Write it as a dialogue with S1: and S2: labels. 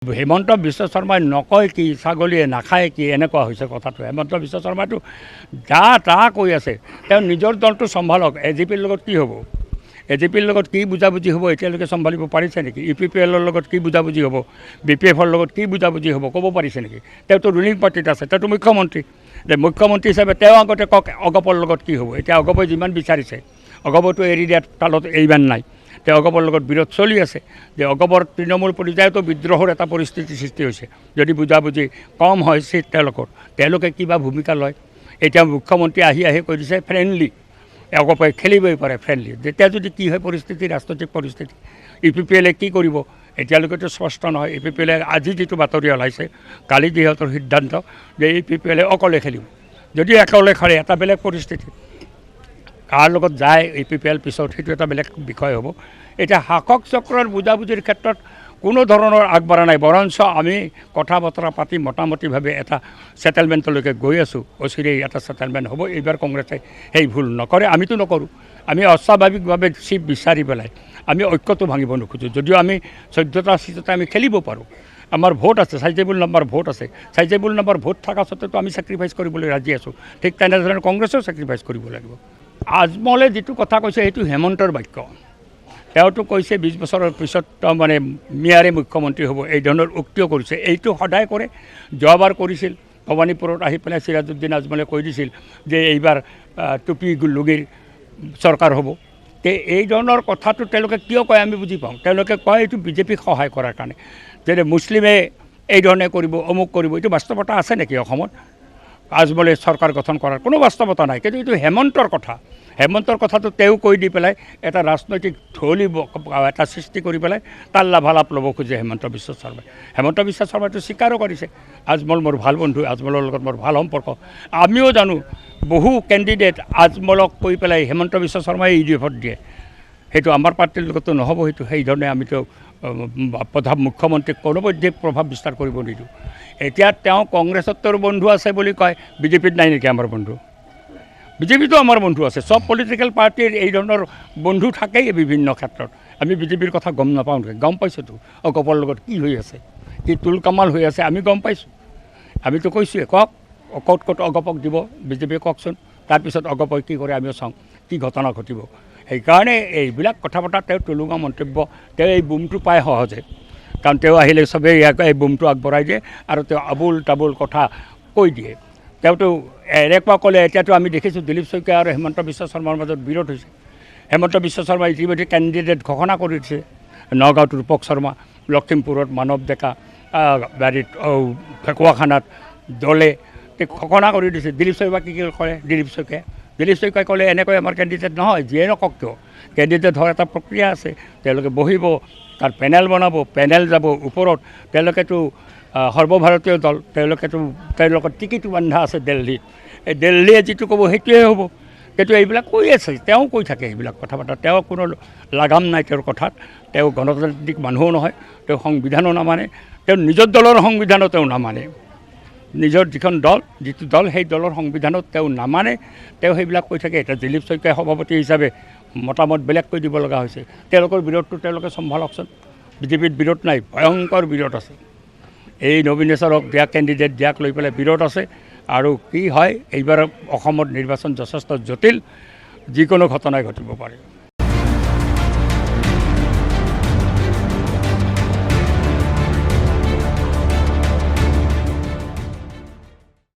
S1: হিমন্ত বিশ্ব শৰ্মাই নকয় কি ছাগলীয়ে নাখায় কি এনেকুৱা হৈছে কথাটো। হিমন্ত বিশ্ব শৰ্মাটো যা তা কৈ আছে, তেওঁ নিজৰ দলটো চম্ভালক। এজিপিৰ লগত কি হ'ব, এজিপিৰ লগত কি বুজাবুজি হ'ব এতিয়ালৈকে চম্ভালিব পাৰিছে নেকি? UPPLৰ লগত কি বুজাবুজি হ'ব, BPFৰ লগত কি বুজাবুজি হ'ব ক'ব পাৰিছে নেকি? তেওঁতো ৰুলিং পাৰ্টিত আছে, তেওঁতো মুখ্যমন্ত্ৰী। মুখ্যমন্ত্ৰী হিচাপে তেওঁ আগতে কওক অগপৰ লগত কি হ'ব। এতিয়া অগপই যিমান বিচাৰিছে, অগপটো এৰি দিয়াত কালত এইবাৰ নাই। তেওঁ অগপৰ লগত বিৰোধ চলি আছে যে অগপৰ তৃণমূল পৰ্যায়তো বিদ্ৰোহৰ এটা পৰিস্থিতি সৃষ্টি হৈছে। যদি বুজাবুজি কম হয় চিট তেওঁলোকে কিবা ভূমিকা লয়। এতিয়া মুখ্যমন্ত্ৰী আহি কৈ দিছে ফ্ৰেণ্ডলি, অগপই খেলিবই পাৰে ফ্ৰেণ্ডলি। যেতিয়া যদি কি হয় পৰিস্থিতি, ৰাজনৈতিক পৰিস্থিতি, UPPLে কি কৰিব এতিয়ালৈকেতো স্পষ্ট নহয়। UPPLে আজি যিটো বাতৰি ওলাইছে, কালি যিহেতু সিদ্ধান্ত যে UPPLে অকলে খেলিব। যদি অকলে খেলে এটা বেলেগ পৰিস্থিতি, কাৰ লগত যায় UPPL পিছত সেইটো এটা বেলেগ বিষয় হ'ব। এতিয়া শাসক চক্ৰৰ বুজাবুজিৰ ক্ষেত্ৰত কোনো ধৰণৰ আগবঢ়া নাই, বৰঞ্চ আমি কথা বতৰা পাতি মোটামুটিভাৱে এটা ছেটেলমেণ্টলৈকে গৈ আছোঁ। অচিৰেই এটা ছেটেলমেণ্ট হ'ব। এইবাৰ কংগ্ৰেছে সেই ভুল নকৰে, আমিতো নকৰোঁ। আমি অস্বাভাৱিকভাৱে চিট বিচাৰি পেলাই আমি ঐক্যটো ভাঙিব নোখোজোঁ। যদিও আমি 14টা চিটতে আমি খেলিব পাৰোঁ, আমাৰ ভোট আছে, চাইজেবল নাম্বাৰ ভোট আছে। চাইজেবল নাম্বাৰ ভোট থকা স্বত্বেতো আমি ছেক্ৰিফাইচ কৰিবলৈ ৰাজি আছোঁ। ঠিক তেনেধৰণে কংগ্ৰেছেও ছেক্ৰিফাইচ কৰিব লাগিব। আজমলে যিটো কথা কৈছে সেইটো হেমন্তৰ বাক্য। তেওঁতো কৈছে 20 বছৰৰ পিছত মানে মিয়াৰে মুখ্যমন্ত্ৰী হ'ব, এই ধৰণৰ উক্তিও কৰিছে। এইটো সদায় কৰে, যোৱাবাৰ কৰিছিল। ভৱানীপুৰত আহি পেলাই চিৰাজউদ্দিন আজমলে কৈ দিছিল যে এইবাৰ টুপি লুগিৰ চৰকাৰ হ'ব। এই ধৰণৰ কথাটো তেওঁলোকে কিয় কয় আমি বুজি পাওঁ। তেওঁলোকে কয় এইটো বিজেপিক সহায় কৰাৰ কাৰণে, যে মুছলিমে এই ধৰণে কৰিব, অমুক কৰিব। এইটো বাস্তৱতা আছে নেকি অসমত? আজমলে চৰকাৰ গঠন কৰাৰ কোনো বাস্তৱতা নাই। কিন্তু এইটো হেমন্তৰ কথা। হেমন্তৰ কথাটো তেওঁ কৈ দি পেলাই এটা ৰাজনৈতিক ঢলি এটা সৃষ্টি কৰি পেলাই তাৰ লাভালাভ ল'ব খোজে হেমন্ত বিশ্ব শৰ্মাই। হেমন্ত বিশ্ব শৰ্মাইটো স্বীকাৰো কৰিছে আজমল মোৰ ভাল বন্ধু, আজমলৰ লগত মোৰ ভাল সম্পৰ্ক। আমিও জানো বহু কেণ্ডিডেট আজমলক কৈ পেলাই হেমন্ত বিশ্ব শৰ্মাই ভোট দিয়ে। সেইটো আমাৰ পাৰ্টিৰ লগতো নহ'ব। সেইটো সেইধৰণে আমিতো মুখ্যমন্ত্ৰীক কোনোপধ্যে প্ৰভাৱ বিস্তাৰ কৰিব নিদিওঁ। এতিয়া তেওঁ কংগ্ৰেছত তেওঁৰ বন্ধু আছে বুলি কয়, বিজেপিত নাই নেকি আমাৰ বন্ধু? বিজেপিতো আমাৰ বন্ধু আছে। চব পলিটিকেল পাৰ্টিৰ এই ধৰণৰ বন্ধু থাকেই বিভিন্ন ক্ষেত্ৰত। আমি বিজেপিৰ কথা গম নাপাওঁ নেকি? গম পাইছোঁতো অগপৰ লগত কি হৈ আছে, কি তুল কামাল হৈ আছে আমি গম পাইছোঁ। আমিতো কৈছোঁৱে, কওক ক'ত অগপক দিব বিজেপিয়ে কওকচোন। তাৰপিছত অগপই কি কৰে আমিও চাওঁ, কি ঘটনা ঘটিব। সেইকাৰণে এইবিলাক কথা পতা তেওঁ টুলুঙা মন্তব্য। তেওঁ এই বুমটো পায় সহজে, কাৰণ তেওঁ আহিলে চবেই এই বুমটো আগবঢ়াই দিয়ে আৰু তেওঁ আবুল তাবুল কথা কৈ দিয়ে। তেওঁতো এনেকুৱা ক'লে। এতিয়াতো আমি দেখিছোঁ দিলীপ শইকীয়া আৰু হেমন্ত বিশ্ব শৰ্মাৰ মাজত বিৰোধ হৈছে। হেমন্ত বিশ্ব শৰ্মাই ইতিমধ্যে কেণ্ডিডেট ঘোষণা কৰি দিছে। নগাঁৱত ৰূপক শৰ্মা, লখিমপুৰত মানৱ ডেকা, বাৰীত ঢকুৱাখানাত দলে ঘোষণা কৰি দিছে। দিলীপ শইকীয়া কি কৰে? দিলীপ শইকীয়াই ক'লে এনেকৈ আমাৰ কেণ্ডিডেট নহয়, যিয়ে নকওক কিয় কেণ্ডিডেট হোৱাৰ এটা প্ৰক্ৰিয়া আছে। তেওঁলোকে বহিব, তাৰ পেনেল বনাব, পেনেল যাব ওপৰত। তেওঁলোকেতো সৰ্বভাৰতীয় দল, তেওঁলোকৰ টিকিটো বন্ধা আছে দিল্লীত। এই দিল্লীয়ে যিটো ক'ব সেইটোৱে হ'ব। কিন্তু এইবিলাক কৈ আছে, তেওঁ কৈ থাকে এইবিলাক কথা পতা। তেওঁ কোনো লাগাম নাই তেওঁৰ কথাত। তেওঁ গণতান্ত্ৰিক মানুহো নহয়, তেওঁ সংবিধানো নামানে। তেওঁ নিজৰ দলৰ সংবিধানো তেওঁ নামানে। নিজৰ যিটো দল সেই দলৰ সংবিধানত তেওঁ নামানে। তেওঁ সেইবিলাক কৈ থাকে। এতিয়া দিলীপ শইকীয়া সভাপতি হিচাপে মতামত বেলেগ কৈ দিব লগা হৈছে। তেওঁলোকৰ বিৰোধটো তেওঁলোকে চম্ভালকচোন। বিজেপিত বিৰোধ নাই, ভয়ংকৰ বিৰোধ আছে। এই নবীনেশ্বৰক দিয়া কেণ্ডিডেট দিয়াক লৈ পেলাই বিৰোধ আছে। আৰু কি হয় এইবাৰ অসমত নিৰ্বাচন যথেষ্ট জটিল, যিকোনো ঘটনাই ঘটিব পাৰে।